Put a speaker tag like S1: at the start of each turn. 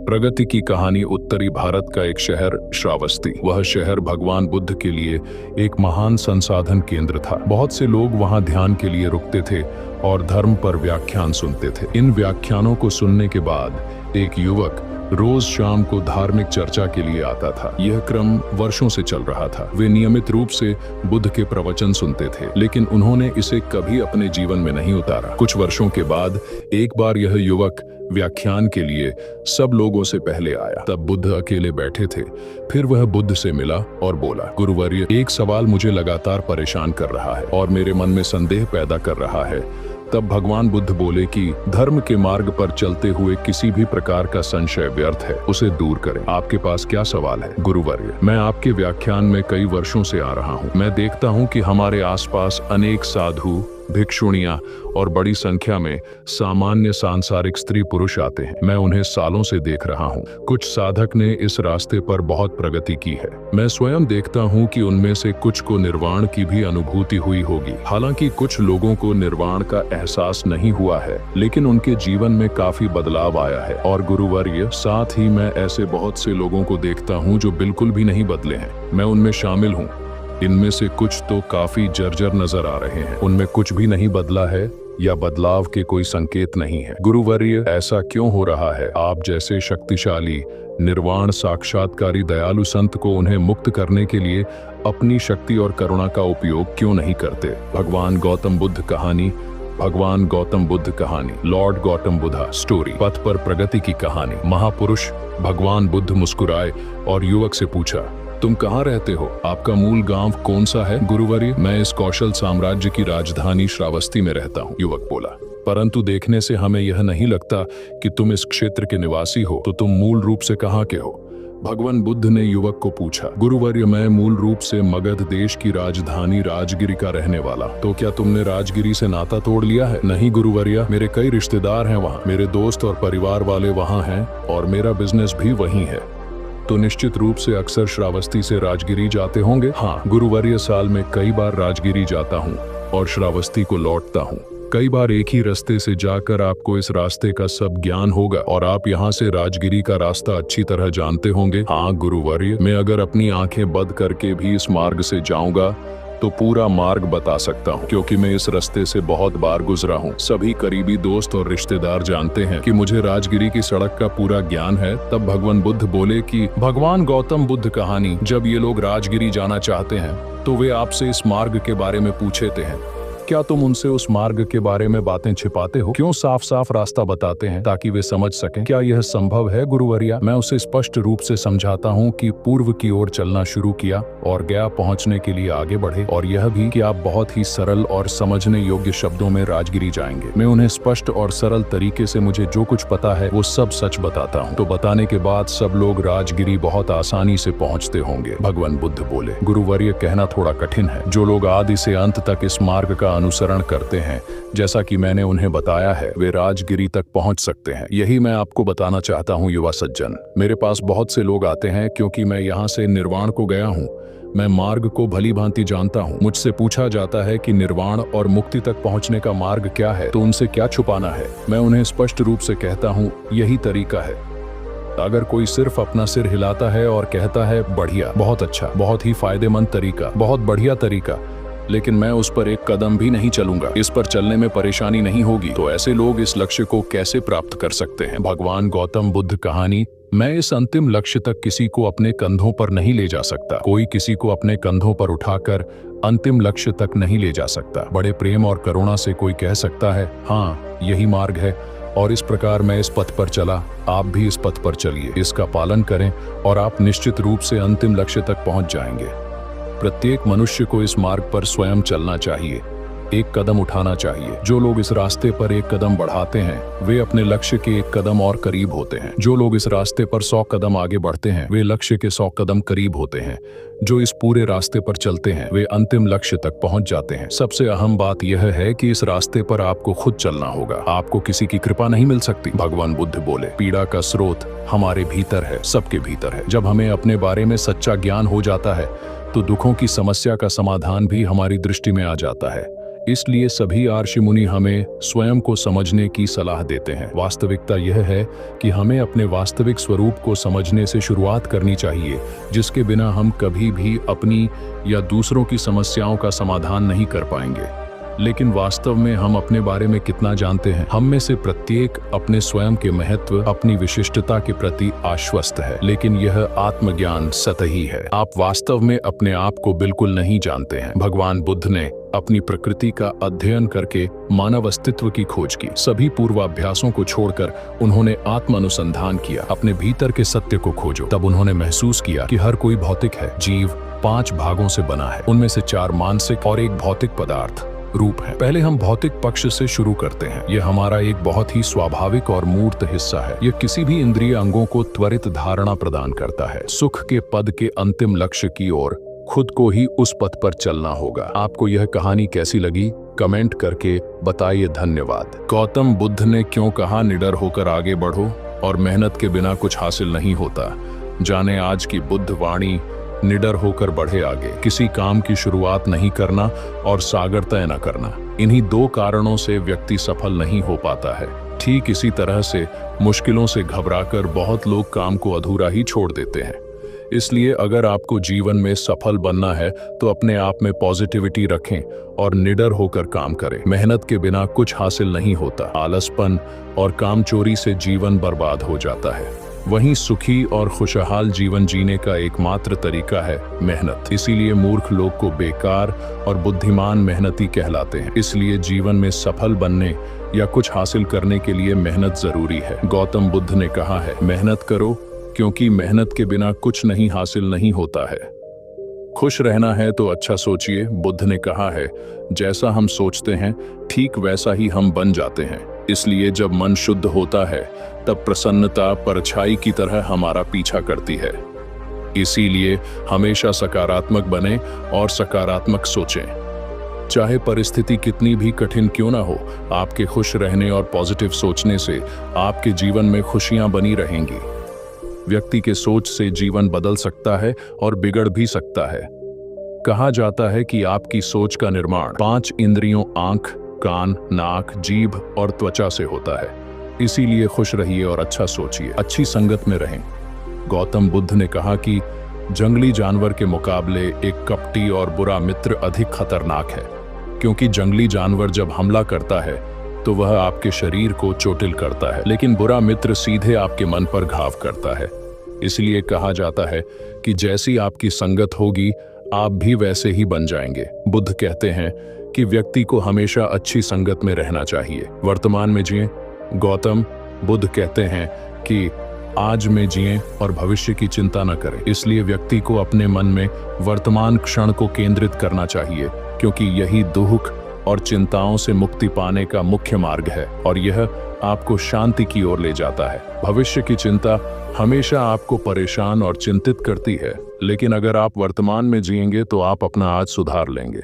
S1: प्रगति की कहानी। उत्तरी भारत का एक शहर श्रावस्ती। वह शहर भगवान बुद्ध के लिए एक महान संसाधन केंद्र था। बहुत से लोग वहां ध्यान के लिए रुकते थे और धर्म पर व्याख्यान सुनते थे। इन व्याख्यानों को सुनने के बाद एक युवक रोज शाम को धार्मिक चर्चा के लिए आता था। यह क्रम वर्षों से चल रहा था। वे नियमित रूप से बुद्ध के प्रवचन सुनते थे, लेकिन उन्होंने इसे कभी अपने जीवन में नहीं उतारा। कुछ वर्षों के बाद एक बार यह युवक व्याख्यान के लिए सब लोगों से पहले आया। तब बुद्ध अकेले बैठे थे। फिर वह बुद्ध से मिला और बोला, गुरुवर्य, एक सवाल मुझे लगातार परेशान कर रहा है और मेरे मन में संदेह पैदा कर रहा है। तब भगवान बुद्ध बोले कि धर्म के मार्ग पर चलते हुए किसी भी प्रकार का संशय व्यर्थ है, उसे दूर करें। आपके पास क्या सवाल है? गुरुवर्य, मैं आपके व्याख्यान में कई वर्षों से आ रहा हूँ। मैं देखता हूँ कि हमारे आसपास अनेक साधु, भिक्षुणियां और बड़ी संख्या में सामान्य सांसारिक स्त्री पुरुष आते हैं। मैं उन्हें सालों से देख रहा हूँ। कुछ साधक ने इस रास्ते पर बहुत प्रगति की है। मैं स्वयं देखता हूँ कि उनमें से कुछ को निर्वाण की भी अनुभूति हुई होगी। हालांकि कुछ लोगों को निर्वाण का एहसास नहीं हुआ है, लेकिन उनके जीवन में काफी बदलाव आया है। और गुरुवर्य, साथ ही मैं ऐसे बहुत से लोगों को देखता हूँ जो बिल्कुल भी नहीं बदले हैं। मैं उनमें शामिल हूँ। इनमें से कुछ तो काफी जर्जर नजर आ रहे हैं। उनमें कुछ भी नहीं बदला है या बदलाव के कोई संकेत नहीं है। गुरुवर्य, ऐसा क्यों हो रहा है? आप जैसे शक्तिशाली, निर्वाण साक्षात्कारी दयालु संत को उन्हें मुक्त करने के लिए अपनी शक्ति और करुणा का उपयोग क्यों नहीं करते? भगवान गौतम बुद्ध कहानी। भगवान गौतम बुद्ध कहानी। Lord Gautam Buddha story. पथ पर प्रगति की कहानी। महापुरुष भगवान बुद्ध मुस्कुराए और युवक से पूछा, तुम कहाँ रहते हो? आपका मूल गांव कौन सा है? गुरुवर्य, मैं इस कौशल साम्राज्य की राजधानी श्रावस्ती में रहता हूँ, युवक बोला। परंतु देखने से हमें यह नहीं लगता कि तुम इस क्षेत्र के निवासी हो। तो तुम मूल रूप से कहाँ के हो? भगवान बुद्ध ने युवक को पूछा। गुरुवर्य, मैं मूल रूप से मगध देश की राजधानी राजगिरी का रहने वाला। तो क्या तुमने राजगिरी से नाता तोड़ लिया है? नहीं गुरुवर्य, मेरे कई रिश्तेदार हैं वहाँ। मेरे दोस्त और परिवार वाले वहाँ हैं और मेरा बिजनेस भी वहीं है। तो निश्चित रूप से अक्सर श्रावस्ती से राजगिरी जाते होंगे? हाँ गुरुवर्य, साल में कई बार राजगिरी जाता हूँ और श्रावस्ती को लौटता हूँ। कई बार एक ही रास्ते से जाकर आपको इस रास्ते का सब ज्ञान होगा और आप यहाँ से राजगिरी का रास्ता अच्छी तरह जानते होंगे। हाँ गुरुवर्य, मैं अगर अपनी आंखें बंद करके भी इस मार्ग से जाऊंगा तो पूरा मार्ग बता सकता हूँ, क्योंकि मैं इस रास्ते से बहुत बार गुजरा हूँ। सभी करीबी दोस्त और रिश्तेदार जानते हैं कि मुझे राजगिरी की सड़क का पूरा ज्ञान है। तब भगवान बुद्ध बोले कि भगवान गौतम बुद्ध कहानी। जब ये लोग राजगिरी जाना चाहते हैं तो वे आपसे इस मार्ग के बारे में पूछते हैं। क्या तुम उनसे उस मार्ग के बारे में बातें छिपाते हो? क्यों साफ साफ रास्ता बताते हैं ताकि वे समझ सकें? क्या यह संभव है गुरुवर्य? मैं उसे स्पष्ट रूप से समझाता हूँ कि पूर्व की ओर चलना शुरू किया और गया पहुँचने के लिए आगे बढ़े, और यह भी कि आप बहुत ही सरल और समझने योग्य शब्दों में राजगिरी जाएंगे। मैं उन्हें स्पष्ट और सरल तरीके से मुझे जो कुछ पता है वो सब सच बताता हूँ। तो बताने के बाद सब लोग राजगिरी बहुत आसानी से पहुँचते होंगे। भगवान बुद्ध बोले, गुरुवर्य, कहना थोड़ा कठिन है। जो लोग आदि से अंत तक इस मार्ग का अनुसरण करते हैं, जैसा कि मैंने उन्हें बताया है, वे राजगिरी तक पहुंच सकते हैं। यही मैं आपको बताना चाहता हूं युवा सज्जन। मेरे पास बहुत से लोग आते हैं क्योंकि मैं यहाँ से निर्वाण को गया हूँ। मैं मार्ग को भली भांति जानता हूँ। मुझसे पूछा जाता है कि निर्वाण और मुक्ति तक पहुँचने का मार्ग क्या है, तो उनसे क्या छुपाना है? मैं उन्हें स्पष्ट रूप से कहता हूँ, यही तरीका है। अगर कोई सिर्फ अपना सिर हिलाता है और कहता है बढ़िया, बहुत अच्छा, बहुत ही फायदेमंद तरीका, बहुत बढ़िया तरीका, लेकिन मैं उस पर एक कदम भी नहीं चलूंगा, इस पर चलने में परेशानी नहीं होगी, तो ऐसे लोग इस लक्ष्य को कैसे प्राप्त कर सकते हैं? भगवान गौतम बुद्ध कहानी। मैं इस अंतिम लक्ष्य तक किसी को अपने कंधों पर नहीं ले जा सकता। कोई किसी को अपने कंधों पर उठाकर अंतिम लक्ष्य तक नहीं ले जा सकता। बड़े प्रेम और करुणा से कोई कह सकता है, हाँ यही मार्ग है, और इस प्रकार मैं इस पथ पर चला। आप भी इस पथ पर चलिए, इसका पालन करें और आप निश्चित रूप से अंतिम लक्ष्य तक पहुंच जाएंगे। प्रत्येक मनुष्य को इस मार्ग पर स्वयं चलना चाहिए, एक कदम उठाना चाहिए। जो लोग इस रास्ते पर एक कदम बढ़ाते हैं वे अपने लक्ष्य के एक कदम और करीब होते हैं। जो लोग इस रास्ते पर 100 कदम आगे बढ़ते हैं वे लक्ष्य के 100 कदम करीब होते हैं। जो इस पूरे रास्ते पर चलते हैं वे अंतिम लक्ष्य तक पहुंच जाते हैं। सबसे अहम बात यह है कि इस रास्ते पर आपको खुद चलना होगा, आपको किसी की कृपा नहीं मिल सकती। भगवान बुद्ध बोले, पीड़ा का स्रोत हमारे भीतर है, सबके भीतर है। जब हमें अपने बारे में सच्चा ज्ञान हो जाता है तो दुखों की समस्या का समाधान भी हमारी दृष्टि में आ जाता है। इसलिए सभी ऋषि मुनि हमें स्वयं को समझने की सलाह देते हैं। वास्तविकता यह है कि हमें अपने वास्तविक स्वरूप को समझने से शुरुआत करनी चाहिए, जिसके बिना हम कभी भी अपनी या दूसरों की समस्याओं का समाधान नहीं कर पाएंगे। लेकिन वास्तव में हम अपने बारे में कितना जानते हैं? हम में से प्रत्येक अपने स्वयं के महत्व, अपनी विशिष्टता के प्रति आश्वस्त है, लेकिन यह आत्मज्ञान सतही है। आप वास्तव में अपने आप को बिल्कुल नहीं जानते हैं। भगवान बुद्ध ने अपनी प्रकृति का अध्ययन करके मानव अस्तित्व की खोज की। सभी पूर्वाभ्यासों को छोड़कर उन्होंने आत्म अनुसंधान किया। अपने भीतर के सत्य को खोजो। तब उन्होंने महसूस किया कि हर कोई भौतिक है। जीव 5 भागों से बना है, उनमें से 4 मानसिक और 1 भौतिक पदार्थ रूप है। पहले हम भौतिक पक्ष से शुरू करते हैं। यह हमारा एक बहुत ही स्वाभाविक और मूर्त हिस्सा है। यह किसी भी इंद्रिय अंगों को त्वरित धारणा प्रदान करता है। सुख के पद के अंतिम लक्ष्य की ओर खुद को ही उस पथ पर चलना होगा। आपको यह कहानी कैसी लगी? कमेंट करके बताइए। धन्यवाद। गौतम बुद्ध ने क्यों कहा निडर होकर आगे बढ़ो और मेहनत के बिना कुछ हासिल नहीं होता? जाने आज की बुद्ध वाणी। निडर होकर बढ़े आगे। किसी काम की शुरुआत नहीं करना और सागर तय न करना, इन्हीं 2 कारणों से व्यक्ति सफल नहीं हो पाता है। ठीक इसी तरह से मुश्किलों से घबराकर बहुत लोग काम को अधूरा ही छोड़ देते हैं। इसलिए अगर आपको जीवन में सफल बनना है तो अपने आप में पॉजिटिविटी रखें और निडर होकर काम करें। मेहनत के बिना कुछ हासिल नहीं होता। आलसपन और कामचोरी से जीवन बर्बाद हो जाता है। वहीं सुखी और खुशहाल जीवन जीने का एकमात्र तरीका है मेहनत। इसीलिए मूर्ख लोग को बेकार और बुद्धिमान मेहनती कहलाते हैं। इसलिए जीवन में सफल बनने या कुछ हासिल करने के लिए मेहनत जरूरी है। गौतम बुद्ध ने कहा है, मेहनत करो, क्योंकि मेहनत के बिना कुछ नहीं हासिल नहीं होता है। खुश रहना है तो अच्छा सोचिए। बुद्ध ने कहा है, जैसा हम सोचते हैं ठीक वैसा ही हम बन जाते हैं। इसलिए जब मन शुद्ध होता है तब प्रसन्नता परछाई की तरह हमारा पीछा करती है। इसीलिए हमेशा सकारात्मक बने और सकारात्मक सोचें। चाहे परिस्थिति कितनी भी कठिन क्यों ना हो, आपके खुश रहने और पॉजिटिव सोचने से आपके जीवन में खुशियां बनी रहेंगी। व्यक्ति के सोच से जीवन बदल सकता है और बिगड़ भी सकता है। कहा जाता है कि आपकी सोच का निर्माण 5 इंद्रियों आंख, कान, नाक, जीभ और त्वचा से होता है। इसीलिए खुश रहिए और अच्छा सोचिए, अच्छी संगत में रहें। गौतम बुद्ध ने कहा कि जंगली जानवर के मुकाबले एक कपटी और बुरा मित्र अधिक खतरनाक है, क्योंकि जंगली जानवर जब हमला करता है तो वह आपके शरीर को चोटिल करता है, लेकिन बुरा मित्र सीधे आपके मन पर घाव करता है। इसलिए कहा जाता है कि जैसी आपकी संगत होगी आप भी वैसे ही बन जाएंगे। बुद्ध कहते हैं कि व्यक्ति को हमेशा अच्छी संगत में रहना चाहिए। वर्तमान में जिएं। गौतम बुद्ध कहते हैं कि आज में जिएं और भविष्य की चिंता न करें। इसलिए व्यक्ति को अपने मन में वर्तमान क्षण को केंद्रित करना चाहिए, क्योंकि यही दुख और चिंताओं से मुक्ति पाने का मुख्य मार्ग है और यह आपको शांति की ओर ले जाता है। भविष्य की चिंता हमेशा आपको परेशान और चिंतित करती है, लेकिन अगर आप वर्तमान में जिएंगे तो आप अपना आज सुधार लेंगे।